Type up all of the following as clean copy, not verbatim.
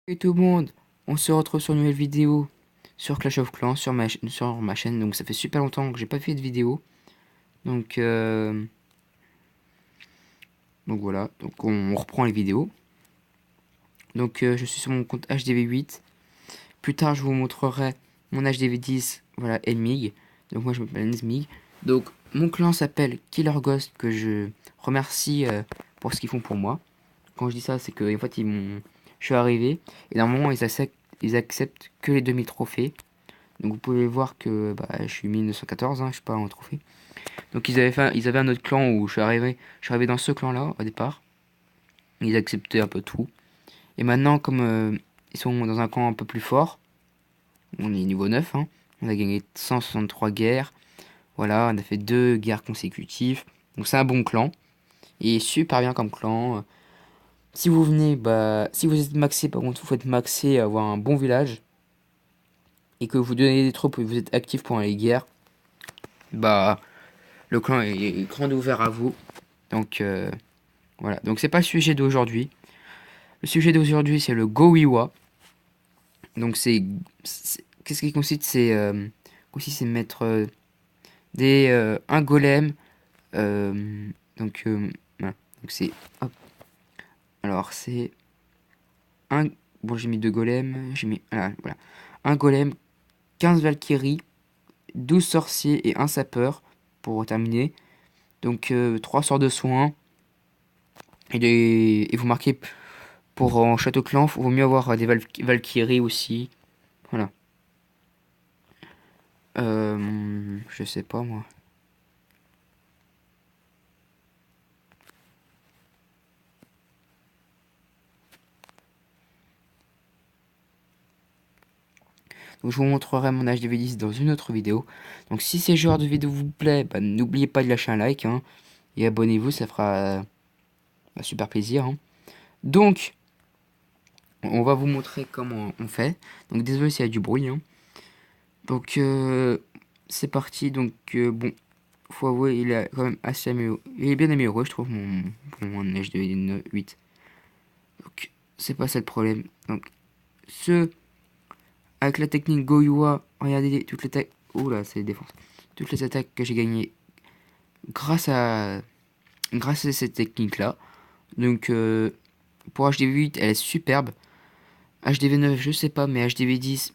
Et tout le monde, on se retrouve sur une nouvelle vidéo sur Clash of Clans sur ma chaîne. Donc ça fait super longtemps que j'ai pas fait de vidéo. Donc, donc voilà, donc on reprend les vidéos. Donc je suis sur mon compte HDV8. Plus tard je vous montrerai mon HDV10, voilà, Enmig. Donc moi je m'appelle Enzmig. Donc mon clan s'appelle Killer Ghost, que je remercie pour ce qu'ils font pour moi. Quand je dis ça, c'est que en fait je suis arrivé et normalement ils acceptent que les 2000 trophées. Donc vous pouvez voir que bah, je suis 1914, hein, je suis pas en trophée. Donc ils avaient un autre clan où je suis arrivé dans ce clan-là au départ. Ils acceptaient un peu tout. Et maintenant, comme ils sont dans un clan un peu plus fort, on est niveau 9, hein, on a gagné 163 guerres. Voilà, on a fait 2 guerres consécutives. Donc c'est un bon clan. Et super bien comme clan. Si vous venez, bah, si vous êtes maxé, par contre, vous faites maxer, avoir un bon village. Et que vous donnez des troupes et vous êtes actif pendant les guerres, bah, le clan est grand ouvert à vous. Donc voilà. Donc c'est pas le sujet d'aujourd'hui. Le sujet d'aujourd'hui c'est le Gowiwa. Donc qu'est-ce qui consiste, c'est mettre un golem. Donc voilà. Donc c'est hop. Alors c'est un bon, j'ai mis 2 golems, j'ai mis voilà. Un golem, 15 Valkyries, 12 sorciers et un sapeur pour terminer. Donc 3 sorts de soins et vous marquez. Pour en château clan, il vaut mieux avoir des Valkyries aussi. Voilà. Je sais pas moi. Donc je vous montrerai mon HDV10 dans une autre vidéo. Donc si ces genres de vidéos vous plaît, bah, n'oubliez pas de lâcher un like, hein, et abonnez-vous, ça fera super plaisir, hein. Donc on va vous montrer comment on fait. Donc désolé s'il y a du bruit, hein. Donc c'est parti. Donc bon, faut avouer, il est quand même assez amélioré. Il est bien amélioré, je trouve, mon HDV8. Donc c'est pas ça le problème. Donc ce avec la technique Goyua, regardez toutes les attaques. Oh là, c'est les défenses. Toutes les attaques que j'ai gagnées grâce à cette technique là. Donc pour HDV8, elle est superbe. HDV9, je sais pas, mais HDV10,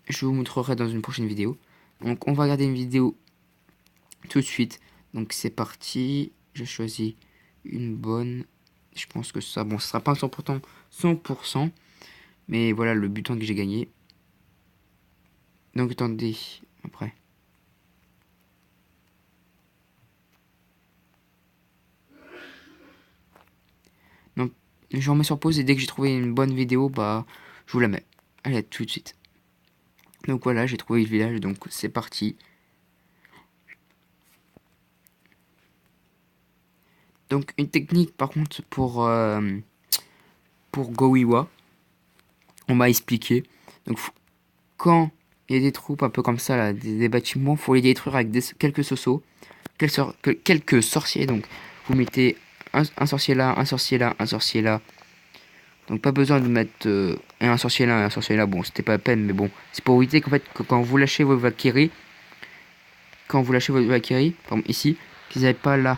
je vous montrerai dans une prochaine vidéo. Donc on va regarder une vidéo tout de suite. Donc c'est parti. Je choisis une bonne. Je pense que ça, bon, ce sera pas 100%, 100%, mais voilà le butin que j'ai gagné. Donc attendez, après. Donc je remets sur pause et dès que j'ai trouvé une bonne vidéo, bah je vous la mets. Allez, à tout de suite. Donc voilà, j'ai trouvé le village, donc c'est parti. Donc une technique par contre pour Gowiwa, on m'a expliqué. Donc quand il y a des troupes un peu comme ça, là, des bâtiments, faut les détruire avec quelques sosos, quelques sorciers. Donc vous mettez un sorcier là, un sorcier là, un sorcier là. Donc pas besoin de mettre un sorcier là, un sorcier là. Bon, c'était pas la peine, mais bon, c'est pour éviter qu'en fait quand vous lâchez vos Valkyries, par exemple ici, qu'ils n'aillent pas là,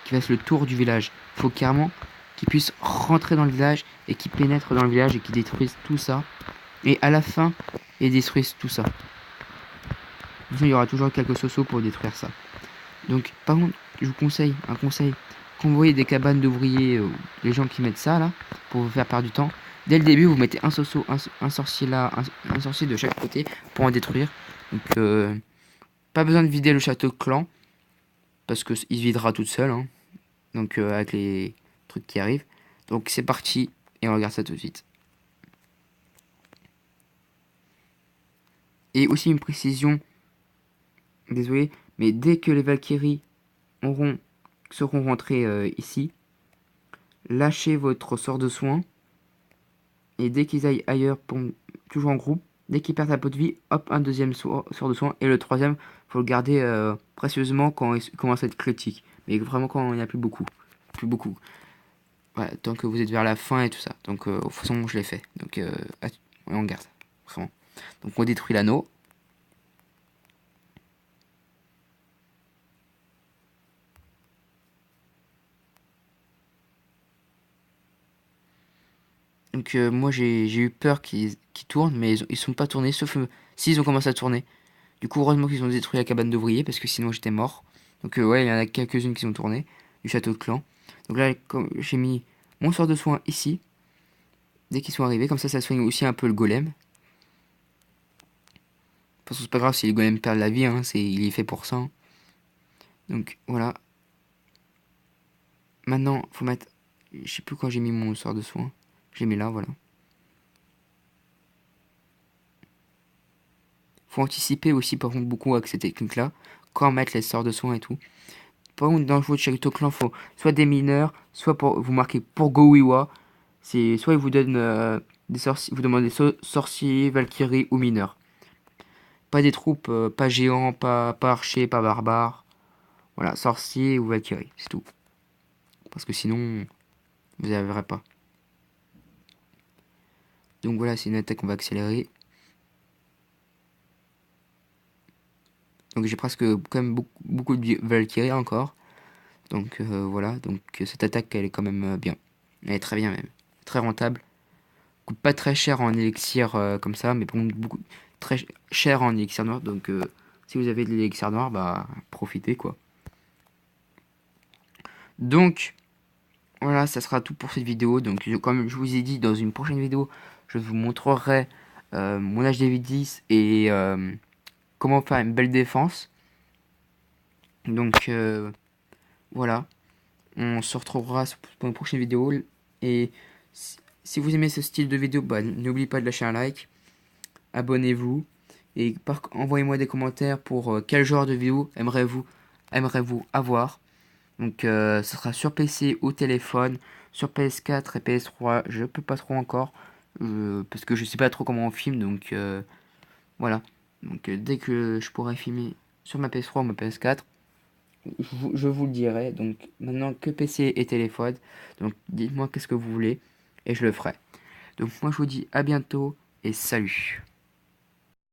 qu'ils fassent le tour du village. Faut carrément qu'ils puissent rentrer dans le village et qu'ils pénètrent dans le village et qu'ils détruisent tout ça. Et à la fin, ils détruisent tout ça. Il y aura toujours quelques sosos pour détruire ça. Donc, par contre, je vous conseille, un conseil, quand vous voyez des cabanes d'ouvriers, les gens qui mettent ça là, pour vous faire perdre du temps, dès le début, vous mettez un soso, un sorcier là, un sorcier de chaque côté pour en détruire. Donc, pas besoin de vider le château de clan, parce qu'il se videra tout seul, hein. Donc, avec les trucs qui arrivent. Donc, c'est parti, et on regarde ça tout de suite. Et aussi une précision, désolé, mais dès que les Valkyries seront rentrées ici, lâchez votre sort de soin. Et dès qu'ils aillent ailleurs, toujours en groupe, dès qu'ils perdent un peu de vie, hop, un deuxième sort de soin. Et le troisième, faut le garder précieusement quand il commence à être critique. Mais vraiment quand il n'y a plus beaucoup. Plus beaucoup. voilà, tant que vous êtes vers la fin et tout ça. Donc, de toute façon, je l'ai fait. Donc, on garde. Vraiment. Donc, on détruit l'anneau. Donc, moi, j'ai eu peur qu'ils tournent, mais ils sont pas tournés, sauf s'ils ont commencé à tourner. Du coup, heureusement qu'ils ont détruit la cabane d'ouvriers, parce que sinon, j'étais mort. Donc, ouais, il y en a quelques-unes qui ont tourné, du château de clan. Donc là, j'ai mis mon sort de soin ici, dès qu'ils sont arrivés, comme ça soigne aussi un peu le golem. De toute façon, c'est pas grave si les golems perdent la vie, hein, il est fait pour ça. Hein. Donc, voilà. Maintenant, faut mettre... Je sais plus quand j'ai mis mon sort de soin. J'ai mis là, voilà. Faut anticiper aussi, par contre, beaucoup avec cette technique-là. Quand mettre les sorts de soin et tout. Par contre, dans le jeu de Château Clan, faut soit des mineurs, soit pour vous marquez pour Gowiwa. C'est soit ils vous donnent des sorciers, vous demandez sorciers, valkyries ou mineurs. Pas des troupes, pas géants, pas archers, pas barbares. Voilà, sorciers ou valkyries, c'est tout. Parce que sinon, vous n'y arriverez pas. Donc voilà, c'est une attaque qu'on va accélérer. Donc j'ai presque quand même beaucoup de Valkyrie encore. Donc voilà, donc cette attaque elle est quand même bien. Elle est très bien même. Très rentable. Coûte pas très cher en élixir comme ça, mais bon, beaucoup très cher en élixir noir. Donc si vous avez de l'élixir noir, bah profitez quoi. Donc voilà, ça sera tout pour cette vidéo. Donc comme je vous ai dit, dans une prochaine vidéo, je vous montrerai mon HDV10 et comment faire une belle défense. Donc voilà, on se retrouvera pour une prochaine vidéo. Et si vous aimez ce style de vidéo, bah, n'oubliez pas de lâcher un like, abonnez-vous et envoyez-moi des commentaires pour quel genre de vidéo aimerez-vous avoir. Donc ce sera sur PC ou téléphone, sur PS4 et PS3, je peux pas trop encore parce que je sais pas trop comment on filme, donc voilà. Donc dès que je pourrai filmer sur ma PS3 ou ma PS4, je vous le dirai. Donc maintenant que PC et téléphone, donc dites-moi qu'est-ce que vous voulez et je le ferai. Donc moi je vous dis à bientôt et salut.